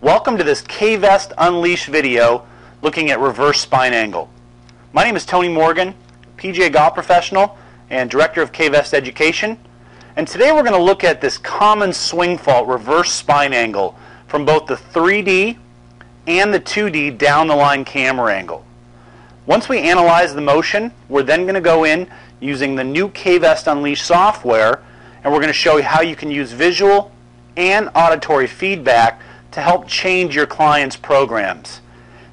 Welcome to this K-Vest Unleashed video looking at reverse spine angle. My name is Tony Morgan, PGA golf professional and director of K-Vest Education. And today we're going to look at this common swing fault reverse spine angle from both the 3D and the 2D down the line camera angle. Once we analyze the motion, we're then going to go in using the new K-Vest Unleashed software, and we're going to show you how you can use visual and auditory feedback to help change your client's programs.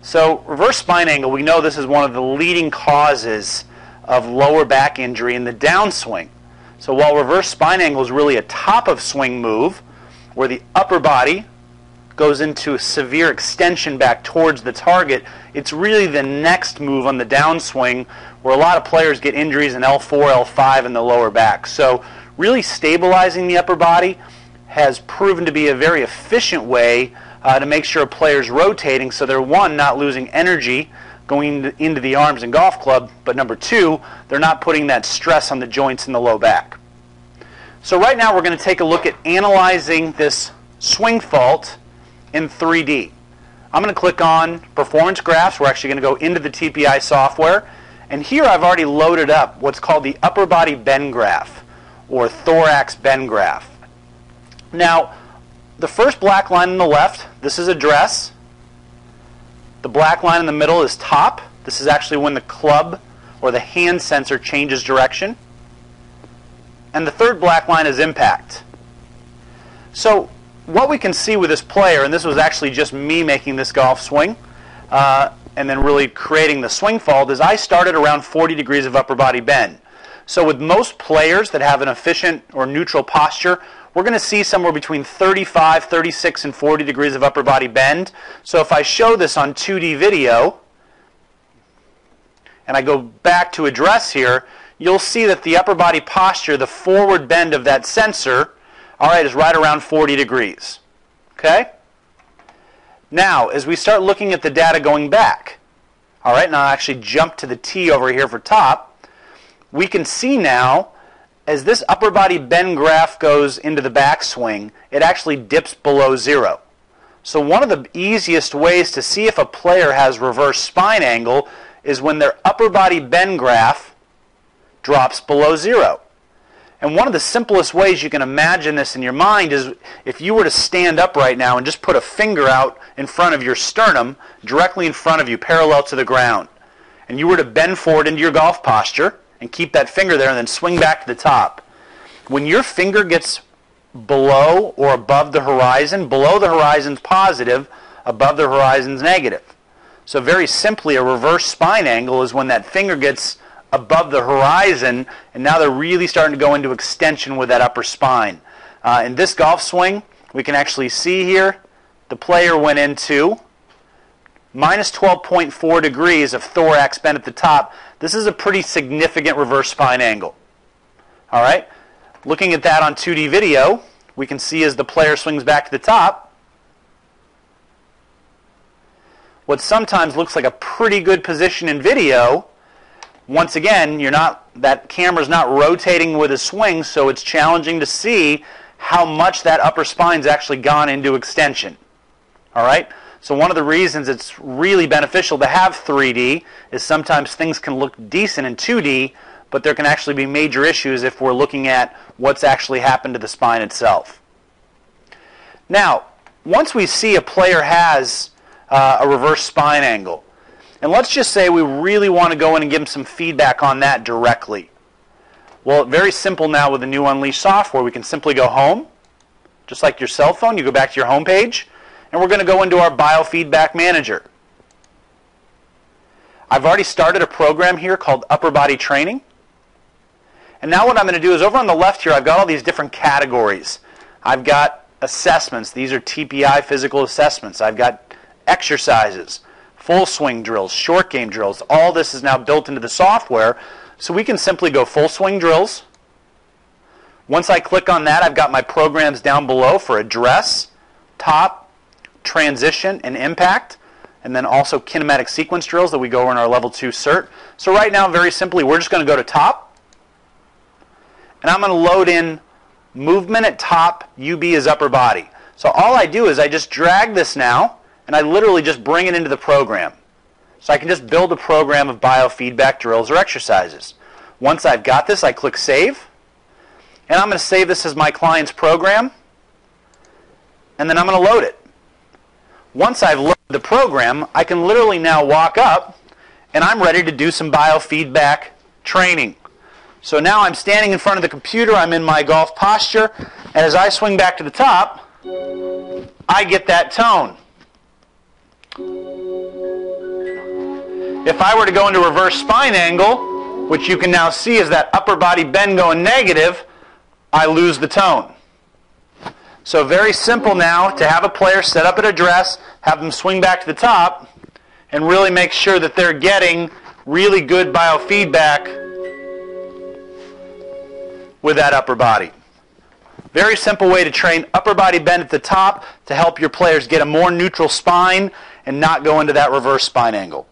So reverse spine angle, we know this is one of the leading causes of lower back injury in the downswing. So while reverse spine angle is really a top of swing move where the upper body goes into a severe extension back towards the target, it's really the next move on the downswing where a lot of players get injuries in L4, L5 in the lower back. So really stabilizing the upper body has proven to be a very efficient way to make sure a player's rotating, so they're, one, not losing energy going into the arms and golf club, but number two, they're not putting that stress on the joints in the low back. So right now we're going to take a look at analyzing this swing fault in 3D. I'm going to click on Performance Graphs. We're actually going to go into the TPI software, and here I've already loaded up what's called the upper body bend graph or thorax bend graph. Now, the first black line on the left, this is address. The black line in the middle is top. This is actually when the club or the hand sensor changes direction. And the third black line is impact. So what we can see with this player, and this was actually just me making this golf swing, and then really creating the swing fault, is I started around 40 degrees of upper body bend. So with most players that have an efficient or neutral posture, we're going to see somewhere between 35, 36, and 40 degrees of upper body bend. So if I show this on 2D video, and I go back to address here, you'll see that the upper body posture, the forward bend of that sensor, all right, is right around 40 degrees. Okay? Now, as we start looking at the data going back, all right, now I'll actually jump to the T over here for top, we can see now as this upper body bend graph goes into the backswing, it actually dips below zero. So one of the easiest ways to see if a player has reverse spine angle is when their upper body bend graph drops below zero. And one of the simplest ways you can imagine this in your mind is if you were to stand up right now and just put a finger out in front of your sternum, directly in front of you, parallel to the ground, and you were to bend forward into your golf posture and keep that finger there and then swing back to the top. When your finger gets below or above the horizon, below the horizon's positive, above the horizon's negative. So very simply, a reverse spine angle is when that finger gets above the horizon and now they're really starting to go into extension with that upper spine. In this golf swing, we can actually see here the player went into minus 12.4 degrees of thorax bend at the top. This is a pretty significant reverse spine angle. All right? Looking at that on 2D video, we can see as the player swings back to the top, what sometimes looks like a pretty good position in video, once again, that camera's not rotating with a swing, so it's challenging to see how much that upper spine's actually gone into extension. All right? So one of the reasons it's really beneficial to have 3D is sometimes things can look decent in 2D, but there can actually be major issues if we're looking at what's actually happened to the spine itself. Now, once we see a player has a reverse spine angle, and let's just say we really want to go in and give them some feedback on that directly. Well, very simple now with the new Unleashed software. We can simply go home, just like your cell phone. You go back to your home page, and we're going to go into our Biofeedback Manager. I've already started a program here called Upper Body Training. And now what I'm going to do is over on the left here, I've got all these different categories. I've got assessments. These are TPI physical assessments. I've got exercises, full swing drills, short game drills. All this is now built into the software. So we can simply go full swing drills. Once I click on that, I've got my programs down below for address, top, transition, and impact, and then also kinematic sequence drills that we go over in our level 2 cert. So right now, very simply, we're just going to go to top, and I'm going to load in movement at top, UB is upper body. So all I do is I just drag this now, and I literally just bring it into the program. So I can just build a program of biofeedback drills or exercises. Once I've got this, I click Save. And I'm going to save this as my client's program. And then I'm going to load it. Once I've loaded the program, I can literally now walk up, and I'm ready to do some biofeedback training. So now I'm standing in front of the computer, I'm in my golf posture, and as I swing back to the top, I get that tone. If I were to go into reverse spine angle, which you can now see is that upper body bend going negative, I lose the tone. So very simple now to have a player set up at address, have them swing back to the top, and really make sure that they're getting really good biofeedback with that upper body. Very simple way to train upper body bend at the top to help your players get a more neutral spine and not go into that reverse spine angle.